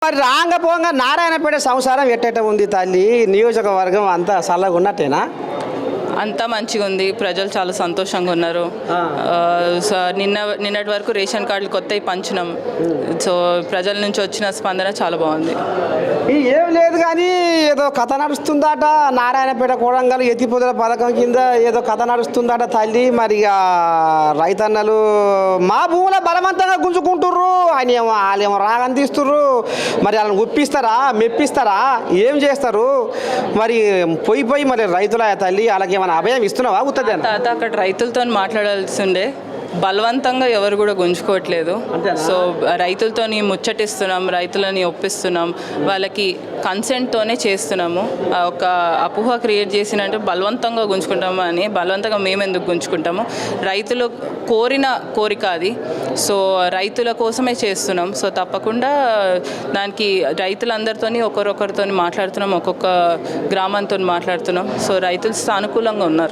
మరి రాంగపోంగా నారాయణపేట సంసారం ఎట్టేట ఉంది తల్లి? నియోజకవర్గం అంతా చల్లగా ఉన్నట్టేనా? అంతా మంచిగా ఉంది. ప్రజలు చాలా సంతోషంగా ఉన్నారు. నిన్నటి వరకు రేషన్ కార్డులు కొత్తవి పంచినాం. సో ప్రజల నుంచి వచ్చిన స్పందన చాలా బాగుంది. ఏం లేదు కానీ ఏదో కథ నడుస్తుందట. నారాయణపేట కోడంగల్ ఎత్తిపోతుల పథకం కింద ఏదో కథ నడుస్తుందట తల్లి. మరి రైతన్నలు మా భూముల బలవంతంగా గుంజుకుంటుర్రు అని వాళ్ళేమో రాగం తీస్తుర్రు. మరి వాళ్ళని ఒప్పిస్తారా, మెప్పిస్తారా, ఏం చేస్తారు? మరి పోయి మరి రైతుల తల్లి వాళ్ళకి ఏమైనా అభయం ఇస్తున్నావా? ఉత్తదే తాత అక్కడ రైతులతో మాట్లాడాల్సి ఉండే. బలవంతంగా ఎవరు కూడా గుంజుకోవట్లేదు. సో రైతులతో ముచ్చటిస్తున్నాం, రైతులని ఒప్పిస్తున్నాం, వాళ్ళకి కన్సెంట్తోనే చేస్తున్నాము. ఒక అపోహ క్రియేట్ చేసినట్టు బలవంతంగా గుంజుకుంటాము అని. బలవంతంగా మేము ఎందుకు గుంజుకుంటాము? రైతులు కోరిన కోరిక అది. సో రైతుల కోసమే చేస్తున్నాం. సో తప్పకుండా దానికి రైతులందరితో ఒకరొకరితో మాట్లాడుతున్నాం, ఒక్కొక్క గ్రామంతో మాట్లాడుతున్నాం. సో రైతులు సానుకూలంగా ఉన్నారు.